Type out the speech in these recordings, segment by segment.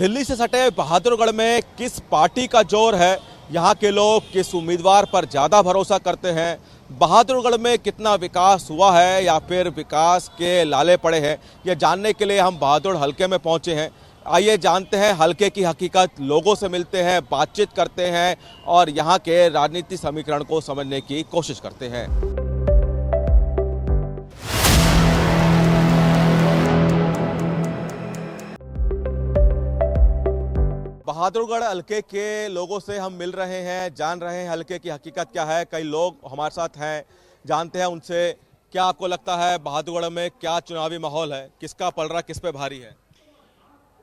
दिल्ली से सटे बहादुरगढ़ में किस पार्टी का जोर है, यहाँ के लोग किस उम्मीदवार पर ज़्यादा भरोसा करते हैं, बहादुरगढ़ में कितना विकास हुआ है या फिर विकास के लाले पड़े हैं, ये जानने के लिए हम बहादुर हलके में पहुँचे हैं। आइए जानते हैं हलके की हकीकत, लोगों से मिलते हैं, बातचीत करते हैं और यहाँ के राजनीति समीकरण को समझने की कोशिश करते हैं। बहादुरगढ़ हलके के लोगों से हम मिल रहे हैं, जान रहे हैं हलके की हकीकत क्या है। कई लोग हमारे साथ हैं, जानते हैं उनसे। क्या आपको लगता है बहादुरगढ़ में क्या चुनावी माहौल है, किसका पलड़ा किस पे भारी है?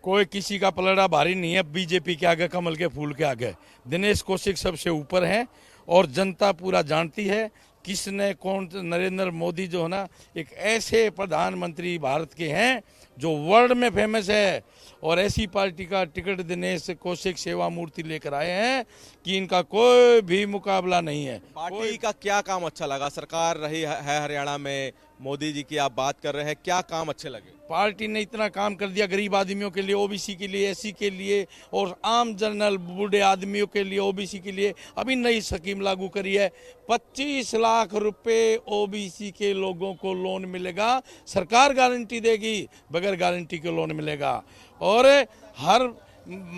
कोई किसी का पलड़ा भारी नहीं है। बीजेपी के आगे, कमल के फूल के आगे दिनेश कौशिक सबसे ऊपर है और जनता पूरा जानती है किसने कौन। नरेंद्र मोदी जो है ना, एक ऐसे प्रधानमंत्री भारत के हैं जो वर्ल्ड में फेमस है और ऐसी पार्टी का टिकट दिनेश कौशिक सेवा मूर्ति लेकर आए हैं कि इनका कोई भी मुकाबला नहीं है। पार्टी का क्या काम अच्छा लगा? सरकार रही है हरियाणा में, मोदी जी की आप बात कर रहे हैं, क्या काम अच्छे लगे? पार्टी ने इतना काम कर दिया गरीब आदमियों के लिए, ओबीसी के लिए, एससी के लिए और आम जनरल बूढ़े आदमियों के लिए, ओबीसी के लिए अभी नई स्कीम लागू करी है। 25 लाख रुपए ओबीसी के लोगों को लोन मिलेगा। सरकार गारंटी देगी, बगैर गारंटी के लोन मिलेगा और हर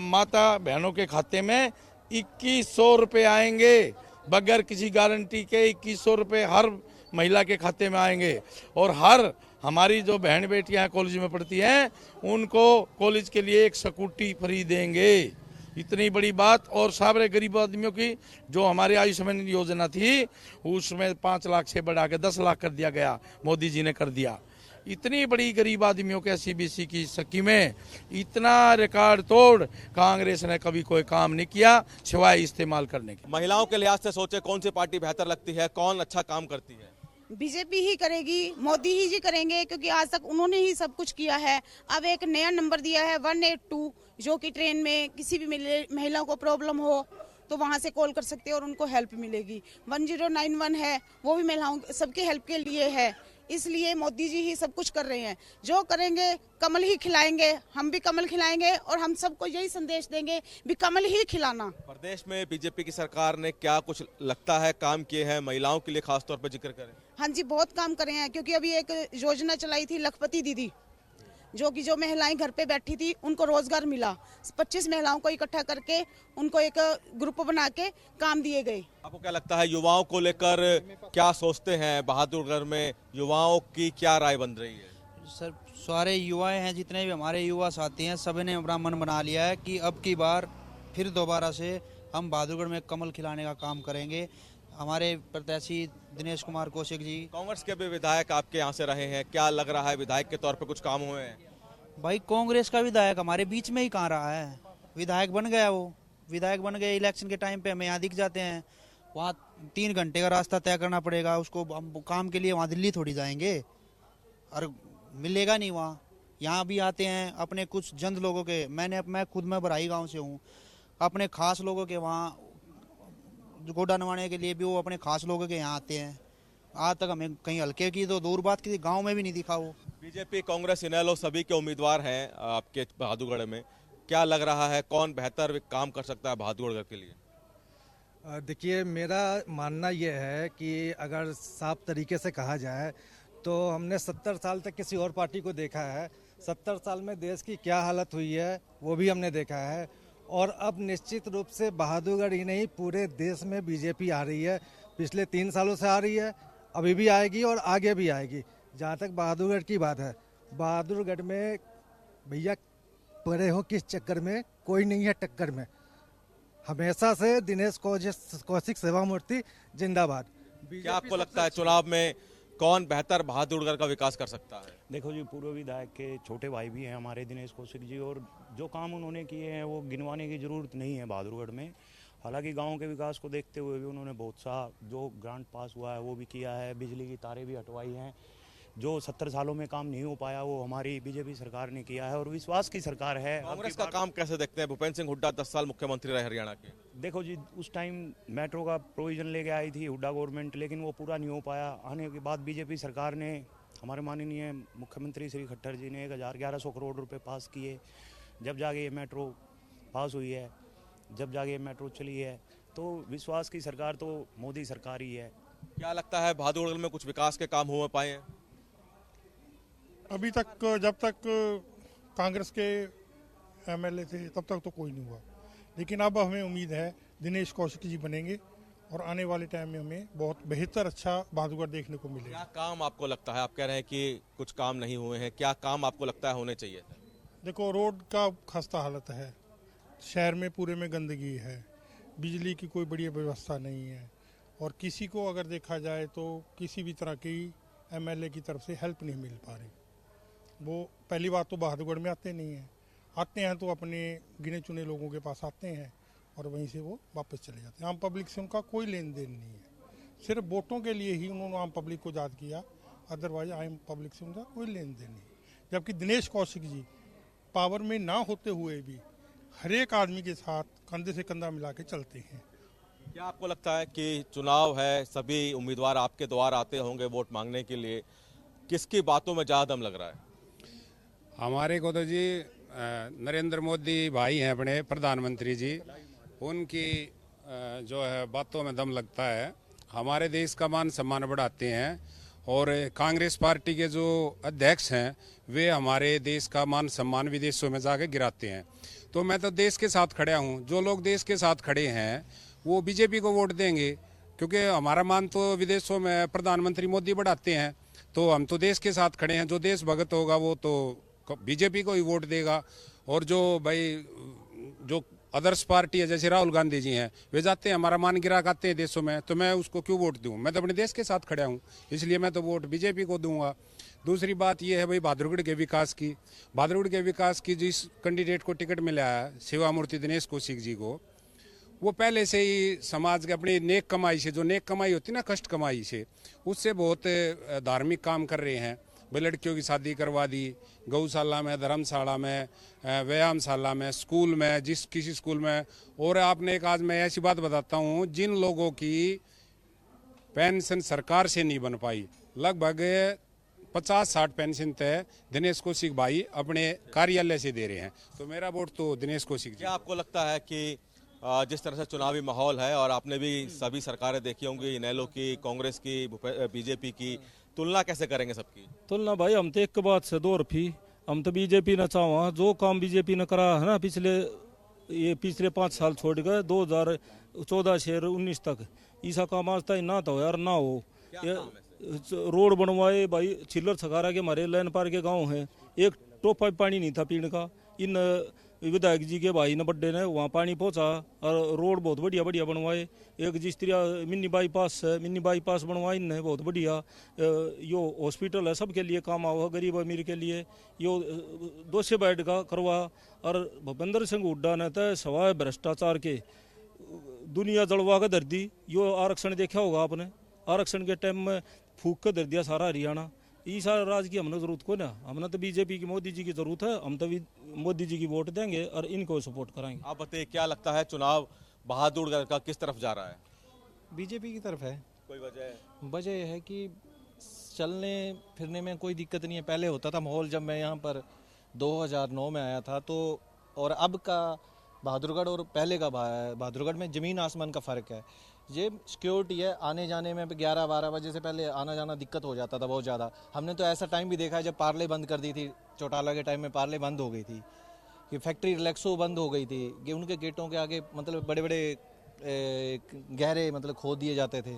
माता बहनों के खाते में 2100 रुपये आएंगे। बगैर किसी गारंटी के 2100 रुपये हर महिला के खाते में आएंगे और हर हमारी जो बहन बेटियां कॉलेज में पढ़ती हैं उनको कॉलेज के लिए एक स्कूटी फ्री देंगे। इतनी बड़ी बात। और सारे गरीब आदमियों की जो हमारे आयुष्मान योजना थी उसमें 5 लाख से बढ़ा के 10 लाख कर दिया गया, मोदी जी ने कर दिया। इतनी बड़ी गरीब आदमियों के सीबीसी की स्कीमें, इतना रिकॉर्ड तोड़ कांग्रेस ने कभी कोई काम नहीं किया सिवाय इस्तेमाल करने के। महिलाओं के लिहाज से सोचे कौन सी पार्टी बेहतर लगती है, कौन अच्छा काम करती है? बीजेपी ही करेगी, मोदी ही जी करेंगे, क्योंकि आज तक उन्होंने ही सब कुछ किया है। अब एक नया नंबर दिया है 182, जो कि ट्रेन में किसी भी महिला को प्रॉब्लम हो तो वहां से कॉल कर सकते हैं और उनको हेल्प मिलेगी। 1091 है, वो भी महिलाओं सबके हेल्प के लिए है। इसलिए मोदी जी ही सब कुछ कर रहे हैं। जो करेंगे कमल ही खिलाएंगे, हम भी कमल खिलाएंगे और हम सबको यही संदेश देंगे भी कमल ही खिलाना। प्रदेश में बीजेपी की सरकार ने क्या कुछ लगता है काम किए हैं महिलाओं के लिए, खासतौर पर जिक्र करें? हाँ जी, बहुत काम करे हैं, क्योंकि अभी एक योजना चलाई थी लखपति दीदी, जो महिलाएं घर पे बैठी थी उनको रोजगार मिला। 25 महिलाओं को इकट्ठा करके उनको एक ग्रुप बना के काम दिए गए। आपको क्या लगता है युवाओं को लेकर क्या सोचते हैं? बहादुरगढ़ में युवाओं की क्या राय बन रही है? सर, सारे युवाएं हैं, जितने भी हमारे युवा साथी हैं, सभी ने अपना मन बना लिया है कि अब की बार फिर दोबारा से हम बहादुरगढ़ में कमल खिलाने का काम करेंगे। हमारे प्रत्याशी दिनेश कुमार कौशिक जी, कांग्रेस के भी विधायक आपके यहाँ से रहे हैं, क्या लग रहा है विधायक के तौर पे कुछ काम हुए हैं? भाई कांग्रेस का विधायक हमारे बीच में ही कहाँ रहा है। विधायक बन गया, वो विधायक बन गए, इलेक्शन के टाइम पे हमें यहाँ दिख जाते हैं। वहाँ 3 घंटे का रास्ता तय करना पड़ेगा उसको, हम काम के लिए वहाँ दिल्ली थोड़ी जाएंगे और मिलेगा नहीं वहाँ। यहाँ भी आते हैं अपने कुछ जंद लोगों के, मैं खुद में बराई गाँव से हूँ, अपने खास लोगों के वहाँ गोडा नवाने के लिए भी वो अपने खास लोगों के यहाँ आते हैं। आज तक हमें कहीं हल्के की तो दूर बात, किसी गांव में भी नहीं दिखा वो। बीजेपी, कांग्रेस, इनेलो सभी के उम्मीदवार हैं आपके बहादुरगढ़ में। क्या लग रहा है कौन बेहतर काम कर सकता है बहादुरगढ़ के लिए? देखिए, मेरा मानना यह है कि अगर साफ तरीके से कहा जाए तो हमने 70 साल तक किसी और पार्टी को देखा है। 70 साल में देश की क्या हालत हुई है वो भी हमने देखा है। और अब निश्चित रूप से बहादुरगढ़ ही नहीं, पूरे देश में बीजेपी आ रही है। पिछले 3 सालों से आ रही है, अभी भी आएगी और आगे भी आएगी। जहाँ तक बहादुरगढ़ की बात है, बहादुरगढ़ में भैया पड़े हो किस चक्कर में, कोई नहीं है टक्कर में। हमेशा से दिनेश कौशिक सेवा मूर्ति जिंदाबाद। क्या आपको लगता है चुनाव में कौन बेहतर बहादुरगढ़ का विकास कर सकता है? देखो जी, पूर्व विधायक के छोटे भाई भी हैं हमारे दिनेश कौशिक जी, और जो काम उन्होंने किए हैं वो गिनवाने की ज़रूरत नहीं है बहादुरगढ़ में। हालांकि गांव के विकास को देखते हुए भी उन्होंने बहुत सा जो ग्रांट पास हुआ है वो भी किया है, बिजली की तारें भी हटवाई हैं। जो 70 सालों में काम नहीं हो पाया वो हमारी बीजेपी सरकार ने किया है और विश्वास की सरकार है। कांग्रेस का काम कैसे देखते हैं? भूपेंद्र सिंह हुड्डा 10 साल मुख्यमंत्री रहे हरियाणा के। देखो जी, उस टाइम मेट्रो का प्रोविजन लेके आई थी हुड्डा गवर्नमेंट, लेकिन वो पूरा नहीं हो पाया। आने के बाद बीजेपी सरकार ने, हमारे माननीय मुख्यमंत्री श्री खट्टर जी ने 1100 करोड़ रुपए पास किए। जब जाके ये मेट्रो पास हुई है, जब जाके ये मेट्रो चली है, तो विश्वास की सरकार तो मोदी सरकार ही है। क्या लगता है बहादुरगढ़ में कुछ विकास के काम हो पाए हैं? अभी तक जब तक कांग्रेस के एमएलए थे तब तक तो कोई नहीं हुआ, लेकिन अब हमें उम्मीद है दिनेश कौशिक जी बनेंगे और आने वाले टाइम में हमें बहुत बेहतर अच्छा बहादुरगढ़ देखने को मिलेगा। क्या काम आपको लगता है, आप कह रहे हैं कि कुछ काम नहीं हुए हैं, क्या काम आपको लगता है होने चाहिए? देखो, रोड का खस्ता हालत है, शहर में पूरे में गंदगी है, बिजली की कोई बढ़िया व्यवस्था नहीं है, और किसी को अगर देखा जाए तो किसी भी तरह की एमएलए की तरफ से हेल्प नहीं मिल पा रही। वो पहली बात तो बहादुरगढ़ में आते नहीं हैं, आते हैं तो अपने गिने चुने लोगों के पास आते हैं और वहीं से वो वापस चले जाते हैं। आम पब्लिक से उनका कोई लेन देन नहीं है, सिर्फ वोटों के लिए ही उन्होंने आम पब्लिक को याद किया, अदरवाइज आम पब्लिक से उनका कोई लेन देन नहीं। जबकि दिनेश कौशिक जी पावर में ना होते हुए भी हर एक आदमी के साथ कंधे से कंधा मिला के चलते हैं। क्या आपको लगता है कि चुनाव है, सभी उम्मीदवार आपके द्वार आते होंगे वोट मांगने के लिए, किसकी बातों में ज़्यादा दम लग रहा है? हमारे को तो जी नरेंद्र मोदी भाई हैं अपने प्रधानमंत्री जी, उनकी जो है बातों में दम लगता है। हमारे देश का मान सम्मान बढ़ाते हैं, और कांग्रेस पार्टी के जो अध्यक्ष हैं वे हमारे देश का मान सम्मान विदेशों में जाके गिराते हैं। तो मैं तो देश के साथ खड़ा हूँ, जो लोग देश के साथ खड़े हैं वो बीजेपी को वोट देंगे, क्योंकि हमारा मान तो विदेशों में प्रधानमंत्री मोदी बढ़ाते हैं, तो हम तो देश के साथ खड़े हैं। जो देश भगत होगा वो तो बीजेपी को ही वोट देगा, और जो भाई जो अदर्स पार्टी है जैसे राहुल गांधी जी हैं, वे जाते हैं हमारा मान गिरा आते हैं देशों में, तो मैं उसको क्यों वोट दूं? मैं तो अपने देश के साथ खड़ा हूं, इसलिए मैं तो वोट बीजेपी को दूंगा। दूसरी बात यह है भाई बहादुरगढ़ के विकास की, बहादुरगढ़ के विकास की जिस कैंडिडेट को टिकट मिला है शिवामूर्ति दिनेश कौशिक जी को, वो पहले से ही समाज के अपनी नेक कमाई से, जो नेक कमाई होती है ना कष्ट कमाई से, उससे बहुत धार्मिक काम कर रहे हैं। भाई लड़कियों की शादी करवा दी, गौशाला में, धर्मशाला में, व्यायामशाला में, स्कूल में, जिस किसी स्कूल में। और आपने एक आज मैं ऐसी बात बताता हूँ, जिन लोगों की पेंशन सरकार से नहीं बन पाई, लगभग 50-60 पेंशन तय दिनेश कौशिक भाई अपने कार्यालय से दे रहे हैं। तो मेरा वोट तो दिनेश कौशिक जी। क्या आपको लगता है कि जिस तरह से चुनावी माहौल है, और आपने भी सभी सरकारें देखी होंगी, इनेलो की, कांग्रेस की, बीजेपी की, तुलना कैसे करेंगे सबकी? तुलना भाई हम तो एक बात से दो रफी, हम तो बीजेपी न चाहो, जो काम बीजेपी ने करा है ना पिछले 5 साल छोड़ गए 2014 से 19 तक, ऐसा काम आज तक ना तो यार ना हो। रोड बनवाए भाई, चिल्लर सखारा के हमारे लाइन पार के गांव हैं, एक टोपा पानी नहीं था पीने का। इन विधायक जी के भाई ने बड्डे ने वहाँ पानी पहुँचा, और रोड बहुत बढ़िया बढ़िया बनवाए। एक जिस तरह मिनी बाईपास बनवाए इनने बहुत बढ़िया। यो हॉस्पिटल है, सबके लिए काम आवा, गरीब अमीर के लिए। यो 200 बेड का करवा। और भूपेंद्र सिंह हुड्डा ने तो सवाए भ्रष्टाचार के दुनिया जलवा के धर दी। यो आरक्षण देखा होगा आपने, आरक्षण के टाइम में फूक के धर दिया सारा हरियाणा। इस राज की हमने जरूरत को ना, हमने तो बीजेपी की, मोदी जी की जरूरत है। हम तो मोदी जी की वोट देंगे और इनको सपोर्ट कराएंगे। आप बताइए, क्या लगता है चुनाव बहादुरगढ़ का किस तरफ जा रहा है? बीजेपी की तरफ है। कोई वजह? वजह यह है कि चलने फिरने में कोई दिक्कत नहीं है। पहले होता था माहौल, जब मैं यहाँ पर 2009 में आया था तो, और अब का बहादुरगढ़ और पहले का बहादुरगढ़ में ज़मीन आसमान का फ़र्क है। ये सिक्योरिटी है, आने जाने में 11-12 बजे से पहले आना जाना दिक्कत हो जाता था बहुत ज़्यादा। हमने तो ऐसा टाइम भी देखा है जब पार्ले बंद कर दी थी, चौटाला के टाइम में पार्ले बंद हो गई थी, कि फैक्ट्री रिलैक्सो बंद हो गई थी, कि उनके गेटों के आगे मतलब बड़े बड़े गहरे मतलब खोद दिए जाते थे,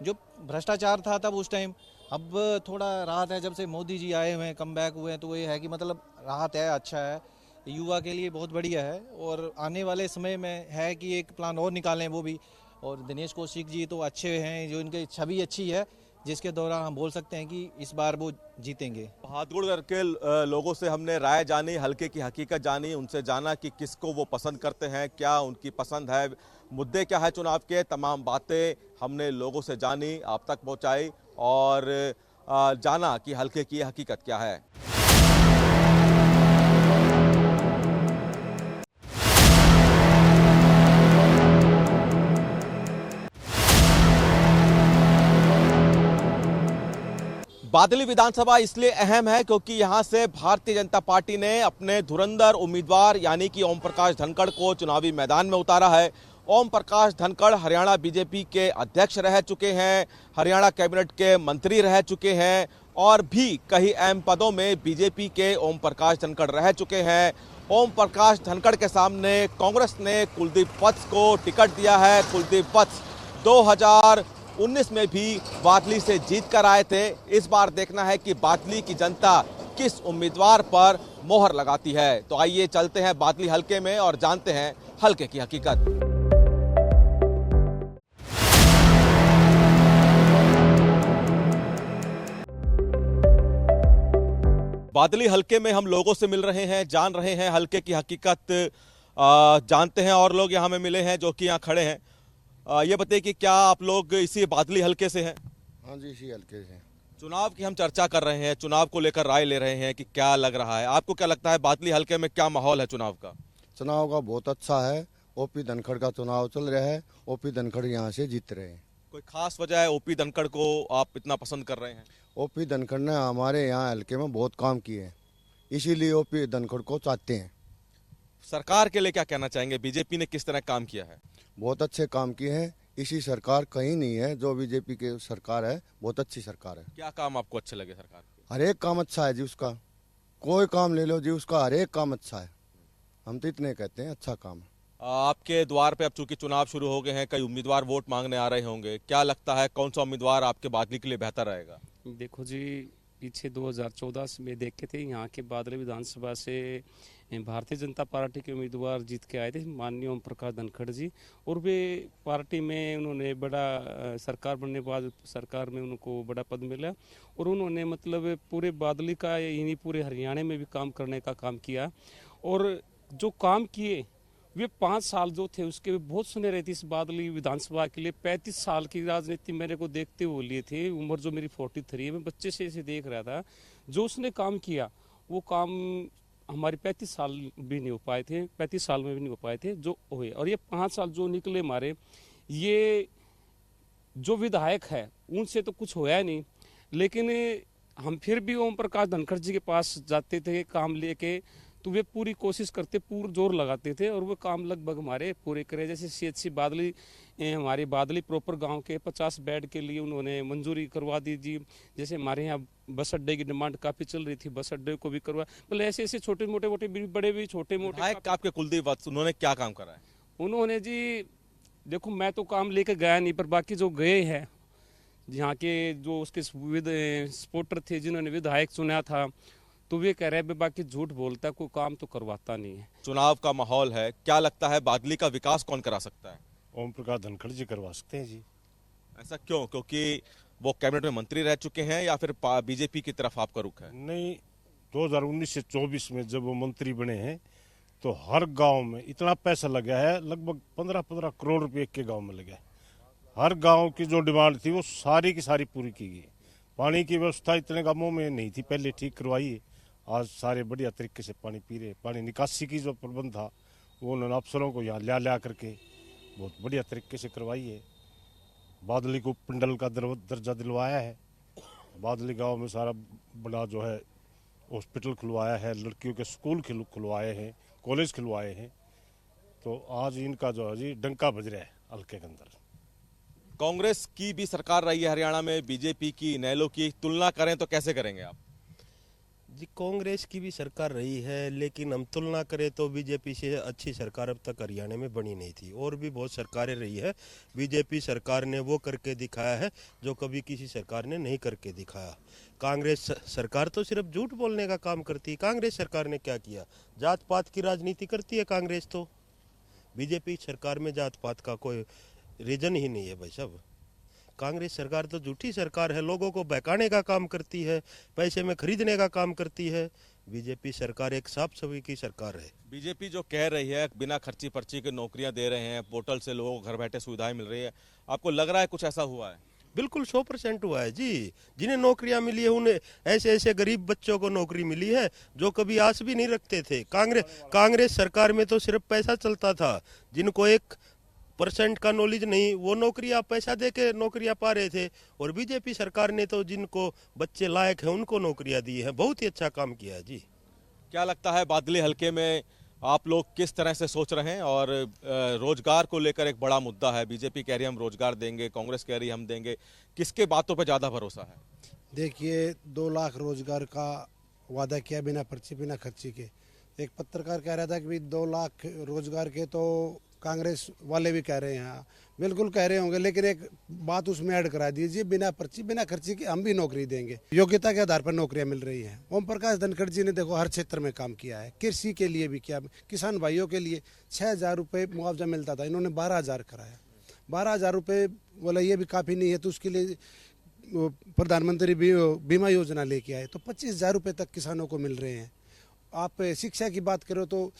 जो भ्रष्टाचार था तब उस टाइम। अब थोड़ा राहत है, जब से मोदी जी आए हुए हैं, कम बैक हुए हैं, तो ये है कि मतलब राहत है, अच्छा है, युवा के लिए बहुत बढ़िया है। और आने वाले समय में है कि एक प्लान और निकालें वो भी। और दिनेश कौशिक जी तो अच्छे हैं, जो इनकी छवि अच्छी है, जिसके दौरान हम बोल सकते हैं कि इस बार वो जीतेंगे। बहादुरगढ़ के लोगों से हमने राय जानी, हल्के की हकीकत जानी, उनसे जाना कि किसको वो पसंद करते हैं, क्या उनकी पसंद है, मुद्दे क्या है चुनाव के, तमाम बातें हमने लोगों से जानी, आप तक पहुंचाई और जाना कि हल्के की हकीकत क्या है। बादली विधानसभा इसलिए अहम है क्योंकि यहां से भारतीय जनता पार्टी ने अपने धुरंधर उम्मीदवार यानी कि ओम प्रकाश धनखड़ को चुनावी मैदान में उतारा है। ओम प्रकाश धनखड़ हरियाणा बीजेपी के अध्यक्ष रह चुके हैं, हरियाणा कैबिनेट के मंत्री रह चुके हैं और भी कई अहम पदों में बीजेपी के ओम प्रकाश धनखड़ रह चुके हैं। ओम प्रकाश धनखड़ के सामने कांग्रेस ने कुलदीप वत्स को टिकट दिया है। कुलदीप वत्स 2019 में भी बादली से जीत कर आए थे। इस बार देखना है कि बादली की जनता किस उम्मीदवार पर मोहर लगाती है। तो आइए चलते हैं बादली हलके में और जानते हैं हलके की हकीकत। बादली हलके में हम लोगों से मिल रहे हैं, जान रहे हैं हलके की हकीकत, जानते हैं और लोग यहाँ में मिले हैं जो कि यहाँ खड़े हैं। ये बताइए कि क्या आप लोग इसी बादली हलके से हैं? हाँ जी, इसी हलके से। चुनाव की हम चर्चा कर रहे हैं, चुनाव को लेकर राय ले रहे हैं कि क्या लग रहा है आपको, क्या लगता है बादली हलके में क्या माहौल है चुनाव का? चुनाव का बहुत अच्छा है। ओपी धनखड़ का चुनाव चल रहा है, ओपी धनखड़ यहाँ से जीत रहे हैं। कोई खास वजह है ओपी धनखड़ को आप इतना पसंद कर रहे हैं? ओपी धनखड़ ने हमारे यहाँ हलके में बहुत काम किए हैं, इसीलिए ओपी धनखड़ को चाहते हैं। सरकार के लिए क्या कहना चाहेंगे, बीजेपी ने किस तरह काम किया है? बहुत अच्छे काम किए हैं, इसी सरकार कहीं नहीं है जो बीजेपी की सरकार है, बहुत अच्छी सरकार है। क्या काम आपको अच्छे लगे सरकार के? हर एक काम अच्छा है जी, उसका कोई काम ले लो जी, उसका हर एक काम अच्छा है। हम तो इतने कहते हैं अच्छा काम है। आपके द्वार पे अब चूंकि चुनाव शुरू हो गए हैं, कई उम्मीदवार वोट मांगने आ रहे होंगे, क्या लगता है कौन सा उम्मीदवार आपके बादली के लिए बेहतर रहेगा? देखो जी, पीछे 2014 में देखे थे यहाँ के बादली विधानसभा से भारतीय जनता पार्टी के उम्मीदवार जीत के आए थे, माननीय ओम प्रकाश धनखड़ जी, और वे पार्टी में उन्होंने बड़ा सरकार बनने के बाद सरकार में उनको बड़ा पद मिला और उन्होंने मतलब पूरे बादली का यानी पूरे हरियाणा में भी काम करने का काम किया। और जो काम किए वे 5 साल जो थे उसके भी बहुत सुनहरे थे इस बादली विधानसभा के लिए। 35 साल की राजनीति मेरे को देखते हुए लिए थे, उम्र जो मेरी 43 है, मैं बच्चे से इसे देख रहा था। जो उसने काम किया वो काम हमारे 35 साल भी नहीं हो पाए थे, 35 साल में भी नहीं हो पाए थे जो हुए। और ये 5 साल जो निकले हमारे, ये जो विधायक है उनसे तो कुछ होया नहीं, लेकिन हम फिर भी ओम प्रकाश धनखड़ जी के पास जाते थे काम लेके, तो वे पूरी कोशिश करते, पूरा जोर लगाते थे और वो काम लगभग हमारे पूरे करे। जैसे CHC बादली, हमारे बादली प्रॉपर गांव के 50 बेड के लिए उन्होंने मंजूरी करवा दी जी। जैसे हमारे यहाँ बस अड्डे की डिमांड काफ़ी चल रही थी, बस अड्डे को भी करवा, मतलब ऐसे ऐसे छोटे मोटे बड़े भी छोटे मोटे। आपके कुलदीप वत्स उन्होंने क्या काम करा है? उन्होंने जी देखो, मैं तो काम लेके गया नहीं, पर बाकी जो गए हैं यहाँ के जो उसके सपोर्टर थे जिन्होंने विधायक चुना था, तो वे कह रहे हैं बाकी झूठ बोलता है, कोई काम तो करवाता नहीं है। चुनाव का माहौल है, क्या लगता है बादली का विकास कौन करा सकता है? ओम प्रकाश धनखड़ जी करवा सकते हैं जी। ऐसा क्यों? क्योंकि वो कैबिनेट में मंत्री रह चुके हैं या फिर बीजेपी की तरफ आपका रुख है? नहीं, 2019 से 24 में जब वो मंत्री बने हैं तो हर गांव में इतना पैसा लगा है, लगभग 15-15 करोड़ रुपए एक के गांव में लगा है। हर गांव की जो डिमांड थी वो सारी की सारी पूरी की गई। पानी की व्यवस्था इतने गांवों में नहीं थी, पहले ठीक करवाई है, आज सारे बढ़िया तरीके से पानी पी रहे। पानी निकासी की जो प्रबंध था वो उन्होंने अफसरों को यहाँ ला करके बहुत बढ़िया तरीके से करवाई है। बादली को पिंडल का दर्जा दिलवाया है। बादली गांव में सारा बड़ा जो है हॉस्पिटल खुलवाया है, लड़कियों के स्कूल खुलवाए हैं, कॉलेज खुलवाए हैं। तो आज इनका जो है जी डंका बज रहा है हल्के के अंदर। कांग्रेस की भी सरकार रही है हरियाणा में, बीजेपी की, इनेलो की, तुलना करें तो कैसे करेंगे आप? जी, कांग्रेस की भी सरकार रही है, लेकिन हम तुलना करें तो बीजेपी से अच्छी सरकार अब तक हरियाणा में बनी नहीं थी। और भी बहुत सरकारें रही है, बीजेपी सरकार ने वो करके दिखाया है जो कभी किसी सरकार ने नहीं करके दिखाया। कांग्रेस सरकार तो सिर्फ झूठ बोलने का काम करती है। कांग्रेस सरकार ने क्या किया? जात पात की राजनीति करती है कांग्रेस तो। बीजेपी सरकार में जात पात का कोई रीजन ही नहीं है भाई साहब। कांग्रेस सरकार तो झूठी सरकार है, लोगों को बहकाने का काम करती है, पैसे में खरीदने का काम करती है। बीजेपी सरकार एक साफ सफाई की सरकार है। बीजेपी जो कह रही है बिना खर्ची पर्ची के नौकरियां दे रहे हैं, पोर्टल से लोगों को घर बैठे सुविधाएं मिल रही है, आपको लग रहा है कुछ ऐसा हुआ है? बिल्कुल 100% हुआ है जी। जिन्हें नौकरियां मिली है उन्हें ऐसे ऐसे गरीब बच्चों को नौकरी मिली है जो कभी आस भी नहीं रखते थे। कांग्रेस सरकार में तो सिर्फ पैसा चलता था। जिनको एक परसेंट का नॉलेज नहीं, वो नौकरियां पैसा दे के नौकरियां पा रहे थे। और बीजेपी सरकार ने तो जिनको बच्चे लायक हैं उनको नौकरियां दी है, बहुत ही अच्छा काम किया है जी। क्या लगता है बादली हलके में आप लोग किस तरह से सोच रहे हैं? और रोजगार को लेकर एक बड़ा मुद्दा है, बीजेपी कह रही है हम रोजगार देंगे, कांग्रेस कह रही है हम देंगे, किसके बातों पे ज्यादा भरोसा है? देखिए 2 लाख रोजगार का वादा किया बिना पर्ची बिना खर्ची के। एक पत्रकार कह रहा था कि 2 लाख रोजगार के तो कांग्रेस वाले भी कह रहे हैं, बिल्कुल कह रहे होंगे, लेकिन एक बात उसमें ऐड करा दीजिए, बिना पर्ची बिना खर्ची के हम भी नौकरी देंगे। योग्यता के आधार पर नौकरियां मिल रही हैं। ओम प्रकाश धनखड़ जी ने देखो हर क्षेत्र में काम किया है, कृषि के लिए भी किया, किसान भाइयों के लिए 6,000 रुपये मुआवजा मिलता था, इन्होंने 12,000 कराया। 12,000 रुपये बोला ये भी काफ़ी नहीं है, तो उसके लिए प्रधानमंत्री बीमा योजना लेके आए, तो 25,000 रुपये तक किसानों को मिल रहे हैं। आप शिक्षा की बात करो तो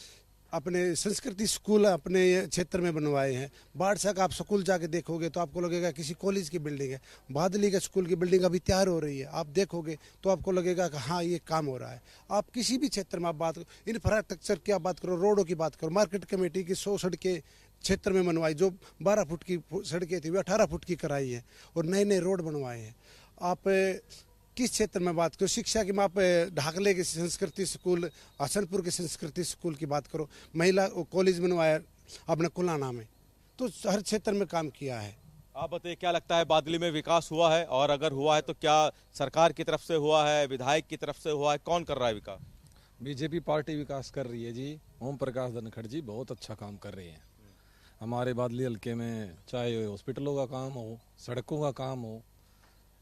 अपने संस्कृति स्कूल अपने क्षेत्र में बनवाए हैं। बाढ़ आप स्कूल जाके देखोगे तो आपको लगेगा किसी कॉलेज की बिल्डिंग है। बादली का स्कूल की बिल्डिंग अभी तैयार हो रही है, आप देखोगे तो आपको लगेगा कि हाँ ये काम हो रहा है। आप किसी भी क्षेत्र में आप बात करो, इंफ्रास्ट्रक्चर की आप बात करो, रोडों की बात करो, मार्केट कमेटी की 100 सड़कें क्षेत्र में बनवाई, जो 12 फुट की सड़कें थी वे 18 फुट की कराई है और नए नए रोड बनवाए हैं। आप किस क्षेत्र में बात करो, शिक्षा की आप ढाकले के संस्कृति स्कूल, हसनपुर के संस्कृति स्कूल की बात करो, महिला कॉलेज बनवाया अपने कुलाना में, तो हर क्षेत्र में काम किया है। आप बताइए क्या लगता है बादली में विकास हुआ है? और अगर हुआ है तो क्या सरकार की तरफ से हुआ है, विधायक की तरफ से हुआ है, कौन कर रहा है विकास? बीजेपी पार्टी विकास कर रही है जी। ओम प्रकाश धनखड़ जी बहुत अच्छा काम कर रहे हैं हमारे बादली हल्के में, चाहे हॉस्पिटलों का काम हो, सड़कों का काम हो,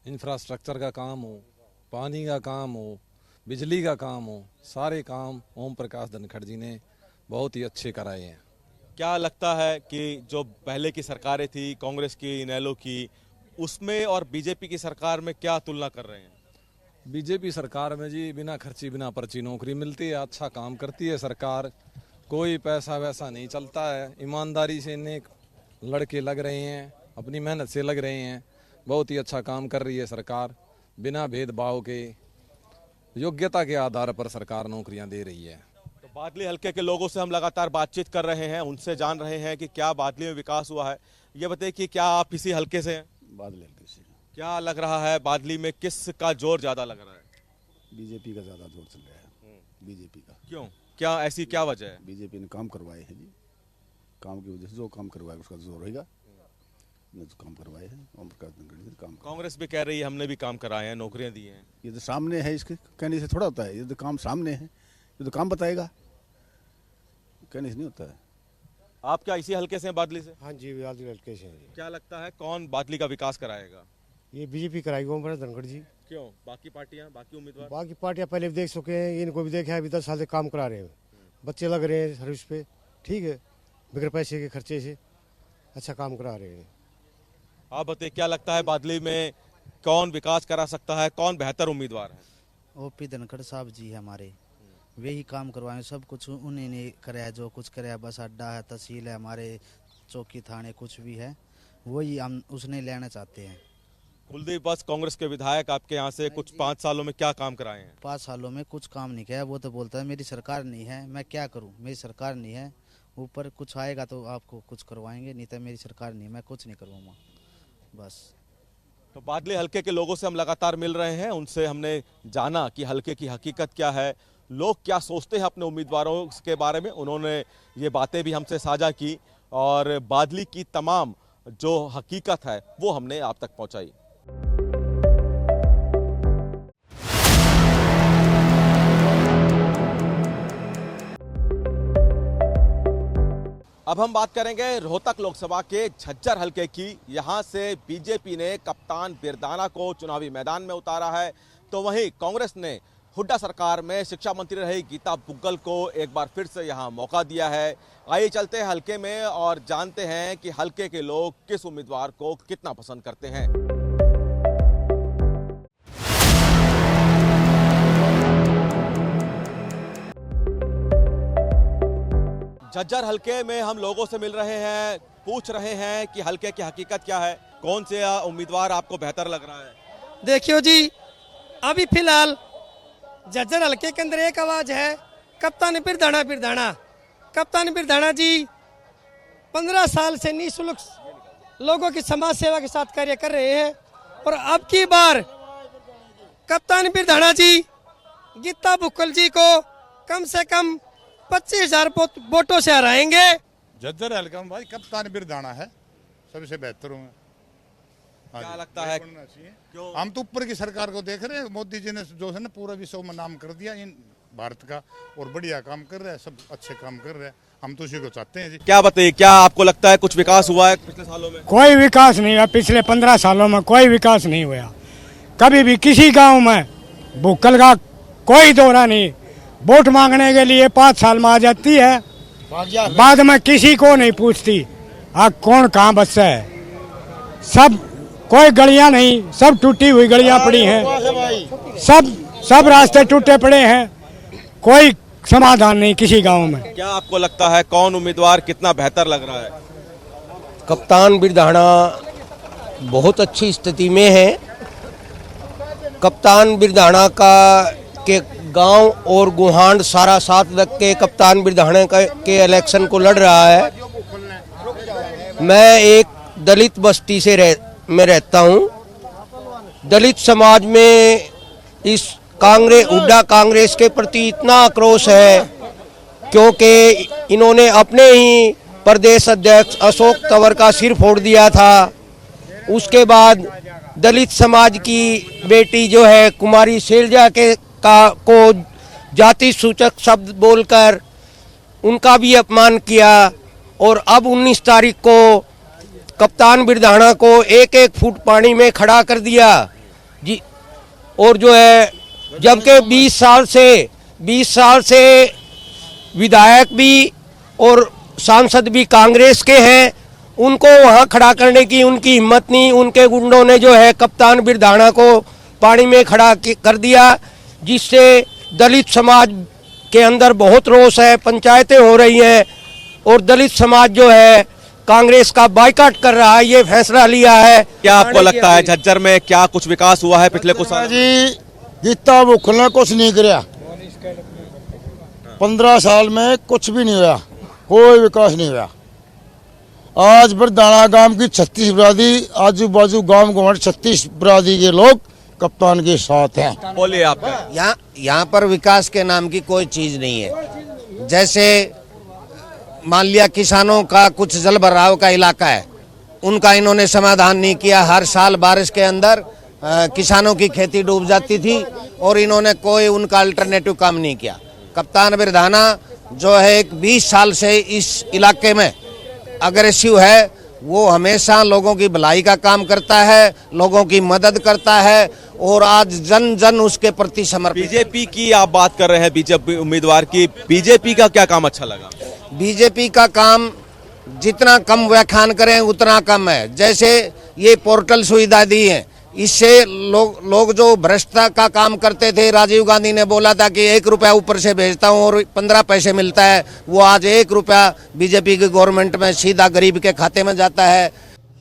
इंफ्रास्ट्रक्चर का काम हो, पानी का काम हो, बिजली का काम हो, सारे काम ओम प्रकाश धनखड़ जी ने बहुत ही अच्छे कराए हैं। क्या लगता है कि जो पहले की सरकारें थी, कांग्रेस की, इनेलो की, उसमें और बीजेपी की सरकार में क्या तुलना कर रहे हैं? बीजेपी सरकार में जी बिना खर्ची बिना पर्ची नौकरी मिलती है, अच्छा काम करती है सरकार, कोई पैसा वैसा नहीं चलता है, ईमानदारी से नेक लड़के लग रहे हैं, अपनी मेहनत से लग रहे हैं, बहुत ही अच्छा काम कर रही है सरकार। बिना भेदभाव के योग्यता के आधार पर सरकार नौकरियां दे रही है। तो बादली हल्के के लोगों से हम लगातार बातचीत कर रहे हैं, उनसे जान रहे हैं कि क्या बादली में विकास हुआ है। ये बताइए कि क्या आप इसी हल्के से हैं? बादली हल्के से। क्या लग रहा है बादली में किसका जोर ज्यादा लग रहा है? बीजेपी का ज्यादा जोर चल रहा है, बीजेपी का। क्यों, क्या ऐसी क्या वजह है? बीजेपी ने काम करवाए हैं जी, काम की वजह से जो काम करवाए उसका जोर रहेगा। ने तो काम करवाए हैं ओम प्रकाश धनखड़ जी काम। कांग्रेस भी कह रही है हमने भी काम कराए हैं, नौकरियां दी हैं। ये तो सामने है, इसके कहने से थोड़ा होता है, ये तो काम सामने है, ये तो काम बताएगा, कहने से नहीं होता है। आप क्या इसी हल्के से हैं, बादली से? हाँ जी, बादली हल्के से हैं। क्या लगता है कौन बादली का विकास कराएगा? ये बीजेपी कराएगी, ओम प्रकाश धनखड़ जी। क्यों, बाकी पार्टियां, बाकी उम्मीदवार? बाकी पार्टियां पहले भी देख चुके हैं, इनको भी देखा है, अभी 10 साल से काम करा रहे हैं, बच्चे लग रहे हैं सर्विस पे, ठीक है, बगैर पैसे के खर्चे से अच्छा काम करा रहे हैं। आप बताइए क्या लगता है बादली में कौन विकास करा सकता है, कौन बेहतर उम्मीदवार है? ओपी धनखड़ साहब जी हमारे, वे ही काम करवाए, सब कुछ उन्हीं ने कराया, जो कुछ कराया, बस अड्डा है, तहसील है, हमारे चौकी थाने कुछ भी है वही हम उसने लेना चाहते हैं। कुलदीप बस कांग्रेस के विधायक आपके यहाँ से कुछ 5 सालों में क्या काम कराए हैं? 5 सालों में कुछ काम नहीं किया, वो तो बोलता है मेरी सरकार नहीं है, मैं क्या करूँ, मेरी सरकार नहीं है, ऊपर कुछ आएगा तो आपको कुछ करवाएंगे, नहीं तो मेरी सरकार नहीं, मैं कुछ नहीं करूँगा बस। तो बादली हल्के के लोगों से हम लगातार मिल रहे हैं, उनसे हमने जाना कि हल्के की हकीकत क्या है, लोग क्या सोचते हैं अपने उम्मीदवारों के बारे में। उन्होंने ये बातें भी हमसे साझा की और बादली की तमाम जो हकीकत है वो हमने आप तक पहुंचाई। अब हम बात करेंगे रोहतक लोकसभा के झज्जर हल्के की। यहां से बीजेपी ने कप्तान बिरदाना को चुनावी मैदान में उतारा है, तो वहीं कांग्रेस ने हुड्डा सरकार में शिक्षा मंत्री रही गीता बुग्गल को एक बार फिर से यहां मौका दिया है। आइए चलते हैं हल्के में और जानते हैं कि हल्के के लोग किस उम्मीदवार को कितना पसंद करते हैं। झज्जर हल्के में हम लोगों से मिल रहे हैं, पूछ रहे हैं कि हल्के की हकीकत क्या है, कौन से उम्मीदवार आपको बेहतर लग रहा है? देखियो जी, अभी फिलहाल झज्जर हल्के के अंदर एक आवाज है, कप्तान बिरदाना बिरदाना। कप्तान बिरदाना जी 15 साल से निःशुल्क लोगों की समाज सेवा के साथ कार्य कर रहे हैं और अब की बार कप्तान बिरधाना जी गीता बुक्कल जी को कम से कम 25,000 वोटों से हराएंगे। झज्जर हल्का में भाई कप्तान बिरधाना है सबसे बेहतर हूँ। क्या लगता है क्यों? हम तो ऊपर की सरकार को देख रहे हैं, मोदी जी ने जो है ना पूरा विश्व में नाम कर दिया इन भारत का और बढ़िया काम कर रहे हैं, सब अच्छे काम कर रहे हैं, हम तो उसी को चाहते हैं जी। क्या बताइए, क्या आपको लगता है कुछ विकास हुआ है पिछले सालों में? कोई विकास नहीं हुआ, पिछले 15 सालों में कोई विकास नहीं हुआ। कभी भी किसी गांव में भूखल का कोई दौरा नहीं, वोट मांगने के लिए 5 साल में आ जाती है, बाद में किसी को नहीं पूछती कौन कहाँ बच्चा है। सब कोई गलियां नहीं, सब टूटी हुई गलियां पड़ी हैं, सब रास्ते टूटे पड़े हैं, कोई समाधान नहीं किसी गांव में। क्या आपको लगता है कौन उम्मीदवार कितना बेहतर लग रहा है? कप्तान बिरधाना बहुत अच्छी स्थिति में है। कप्तान बिरधाना के गांव और गुहांड सारा साथ रख के कप्तान बिरधाना के इलेक्शन को लड़ रहा है। मैं एक दलित बस्ती से में रहता हूं। दलित समाज में इस हुड्डा कांग्रेस के प्रति इतना आक्रोश है क्योंकि इन्होंने अपने ही प्रदेश अध्यक्ष अशोक तंवर का सिर फोड़ दिया था। उसके बाद दलित समाज की बेटी जो है कुमारी शैलजा को जाति सूचक शब्द बोलकर उनका भी अपमान किया और अब 19 तारीख को कप्तान बिरधाना को 1-1 फुट पानी में खड़ा कर दिया जी। और जो है जबकि 20 साल से विधायक भी और सांसद भी कांग्रेस के हैं, उनको वहां खड़ा करने की उनकी हिम्मत नहीं। उनके गुंडों ने जो है कप्तान बिरधाना को पानी में खड़ा कर दिया, जिससे दलित समाज के अंदर बहुत रोष है। पंचायतें हो रही हैं और दलित समाज जो है कांग्रेस का बायकॉट कर रहा है, ये फैसला लिया है। क्या आपको लगता है झज्जर में क्या कुछ विकास हुआ है पिछले कुछ साल? जी गीता बुक्कल ने कुछ नहीं किया, 15 साल में कुछ भी नहीं हुआ, कोई विकास नहीं हुआ। आज बिरधाना गांव की 36 बरादरी, आजू बाजू गांव गंवाड़ 36 बरादरी के लोग कप्तान के साथ हैं। बोलिए आपका। यहाँ पर विकास के नाम की कोई चीज नहीं है। जैसे मान लिया किसानों का कुछ जल भराव का इलाका है, उनका इन्होंने समाधान नहीं किया। हर साल बारिश के अंदर किसानों की खेती डूब जाती थी और इन्होंने कोई उनका अल्टरनेटिव काम नहीं किया। कप्तान बिरधाना जो है 20 साल से इस इलाके में अग्रेसिव है, वो हमेशा लोगों की भलाई का काम करता है, लोगों की मदद करता है और आज जन जन उसके प्रति समर्पित। बीजेपी की आप बात कर रहे हैं, बीजेपी उम्मीदवार की, बीजेपी का क्या काम अच्छा लगा? बीजेपी का काम जितना कम व्याख्यान करें उतना कम है। जैसे ये पोर्टल सुविधा दी है, इससे लोग जो भ्रष्टता का काम करते थे, राजीव गांधी ने बोला था कि 1 रुपया ऊपर से भेजता हूं और 15 पैसे मिलता है, वो आज 1 रुपया बीजेपी की गवर्नमेंट में सीधा गरीब के खाते में जाता है।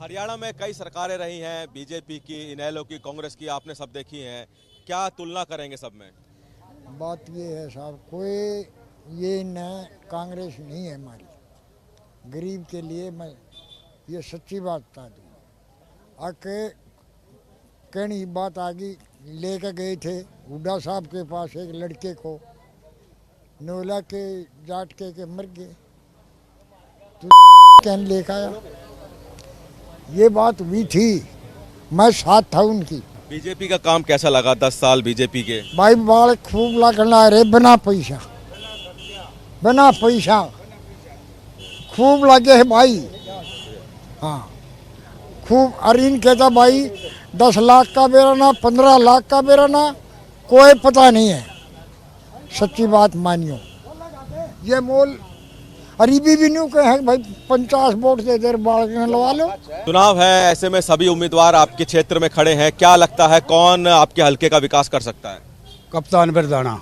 हरियाणा में कई सरकारें रही हैं, बीजेपी की, इनेलो की, कांग्रेस की, आपने सब देखी हैं, क्या तुलना करेंगे सब में? बात ये है साहब, कोई ये न कांग्रेस नहीं है हमारी, गरीब के लिए मैं ये सच्ची बात बता दूँ। आके कहनी बात आगे लेकर गए थे हुड्डा साहब के पास एक लड़के को, नोला के जाट के मर गए, तो कहने लेकर आया। ये बात हुई थी, मैं साथ था उनकी। बीजेपी का काम कैसा लगा 10 साल बीजेपी के? भाई बाल खूब लगना रे, बिना पैसा खूब लगे है भाई। हाँ खूब। अरिन कहता भाई 10 लाख का बेराना, 15 लाख का बेराना, कोई पता नहीं है। सच्ची बात मानियो, ये मोल अरीबी भी नहीं कहे भाई 50 वोट दे दे बाढ़ लगा लो। चुनाव है, ऐसे में सभी उम्मीदवार आपके क्षेत्र में खड़े हैं, क्या लगता है कौन आपके हलके का विकास कर सकता है? कप्तान बिरधाना।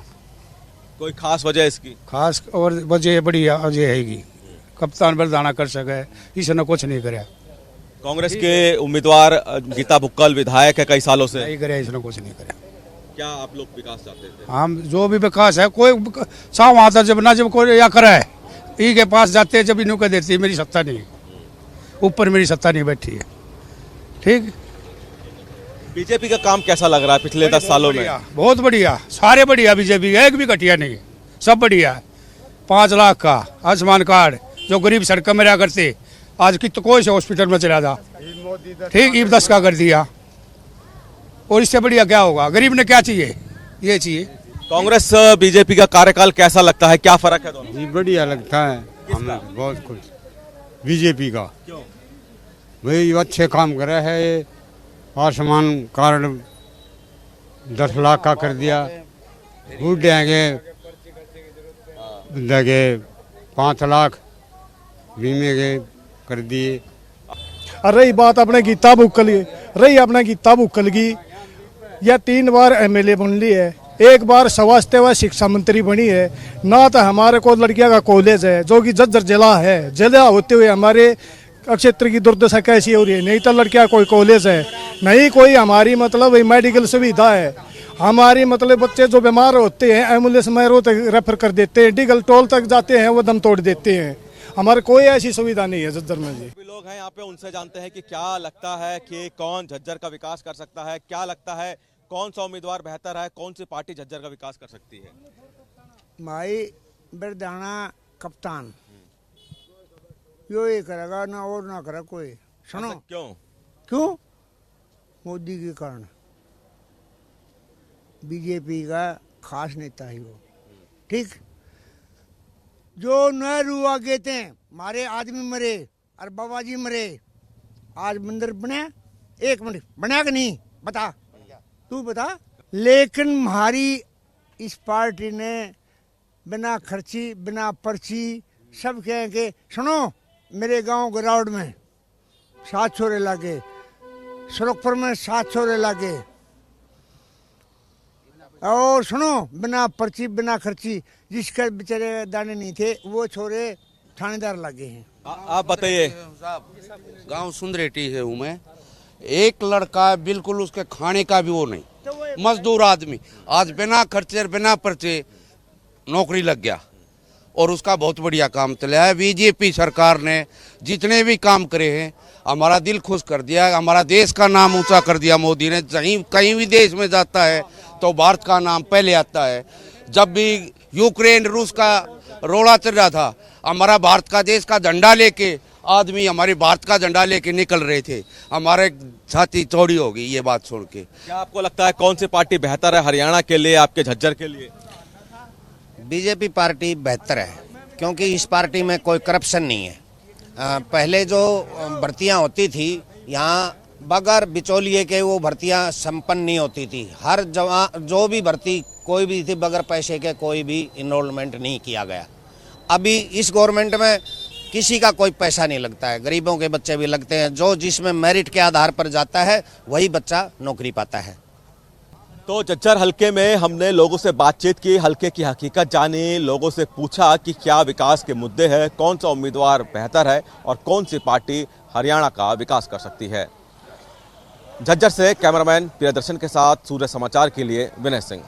कोई खास वजह इसकी? खास और वजह बड़ी वजह है, कप्तान बिरधाना कर सके, इसने कुछ नहीं करे। कांग्रेस के उम्मीदवार गीता बुक्कल विधायक है कई सालों से, नहीं करे, इसने कुछ नहीं करे। क्या आप लोग विकास चाहते थे? हम जो भी विकास है, कोई साव आता जब ना, जब कोई या करे ई के पास जाते हैं, जब इन्हों को देती मेरी सत्ता नहीं। ऊपर मेरी सत्ता नहीं बैठी है। ठीक। बीजेपी का काम कैसा लग रहा है पिछले 10 सालों में? बहुत बढ़िया, सारे बढ़िया, बीजेपी एक भी घटिया नहीं, सब बढ़िया। 5 लाख का आयुष्मान कार्ड, जो गरीब सड़क में रहा करते आज की तो कोई से हॉस्पिटल में चला जा, ठीक, ईब 10 का कर दिया। और इससे बढ़िया क्या होगा? गरीब ने क्या चाहिए? ये चाहिए। कांग्रेस बीजेपी का कार्यकाल कैसा लगता है, क्या फर्क है दोनों? जी बढ़िया लगता है हमें, बहुत कुछ बीजेपी का। क्यों? भाई अच्छे काम कर रहा है। आयुष्मान कार्ड 10 लाख का कर दिया, बूढ़े के 5 लाख बीमे के कर दिए। रही बात अपने गीता बुक्कल की, रही अपने गीता बुक्कल की, यह 3 बार MLA बन ली है, 1 बार स्वास्थ्य व शिक्षा मंत्री बनी है। ना तो हमारे को लड़कियां का कॉलेज है जो कि जज्जर जिला है, जिला होते हुए हमारे क्षेत्र की दुर्दशा कैसी हो रही है। नहीं तो लड़कियां कोई कॉलेज है, नहीं कोई हमारी मतलब मेडिकल सुविधा है। हमारी मतलब बच्चे जो बीमार होते हैं एम्बुलेंस में रेफर कर देते हैं, डिगल टोल तक जाते हैं वो दम तोड़ देते हैं। हमारे कोई ऐसी सुविधा नहीं है झज्जर में जी। लोग हैं यहाँ पे, उनसे जानते हैं कि क्या लगता है कि कौन झज्जर का विकास कर सकता है, क्या लगता है कौन सा उम्मीदवार बेहतर है, कौन सी पार्टी झज्जर का विकास कर सकती है? भाई बिरधाना कप्तान यो ही करेगा, ना और ना करे कोई। सुनो क्यों? क्यों? मोदी के कारण, बीजेपी का खास नेता है वो, ठीक। जो नेहरू आगे थे, हमारे आदमी मरे और बाबा जी मरे, आज मंदिर बने? 1 मिनट बना कि नहीं बता, तू बता। लेकिन हमारी इस पार्टी ने बिना खर्ची बिना पर्ची सब कहें कि सुनो मेरे गांव गराउड में 7 छोरे लागे, सुरखपुर में 7 छोरे लागे, और सुनो बिना पर्ची बिना खर्ची जिसके बेचारे दाने नहीं थे वो छोरे थानेदार लगे हैं। आप बताइए। गांव सुंदरेटी से हूँ मैं। एक लड़का है बिल्कुल उसके खाने का भी वो नहीं, मजदूर आदमी, आज बिना खर्चे बिना पर्चे नौकरी लग गया और उसका बहुत बढ़िया काम चला है। बीजेपी सरकार ने जितने भी काम करे हैं हमारा दिल खुश कर दिया, हमारा देश का नाम ऊंचा कर दिया। मोदी ने कहीं भी देश में जाता है तो भारत का नाम पहले आता है। जब भी यूक्रेन रूस का रोड़ा चल रहा था, हमारा भारत का देश का झंडा लेके आदमी हमारे भारत का झंडा लेके निकल रहे थे। हमारे छाती चौड़ी हो गई ये बात सुन के। क्या आपको लगता है कौन सी पार्टी बेहतर है हरियाणा के लिए, आपके झज्जर के लिए? बीजेपी पार्टी बेहतर है क्योंकि इस पार्टी में कोई करप्शन नहीं है। पहले जो भर्तियां होती थी यहाँ बगैर बिचौलिए के वो भर्तियां संपन्न नहीं होती थी। हर जवान जो भी भर्ती कोई भी थी बगैर पैसे के कोई भी इनरोलमेंट नहीं किया गया। अभी इस गवर्नमेंट में किसी का कोई पैसा नहीं लगता है, गरीबों के बच्चे भी लगते हैं। जो जिसमें मेरिट के आधार पर जाता है वही बच्चा नौकरी पाता है। तो झज्जर हल्के में हमने लोगों से बातचीत की, हल्के की हकीकत जानी, लोगों से पूछा कि क्या विकास के मुद्दे हैं, कौन सा उम्मीदवार बेहतर है और कौन सी पार्टी हरियाणा का विकास कर सकती है। झज्जर से कैमरामैन प्रियदर्शन के साथ सूर्य समाचार के लिए विनय सिंह।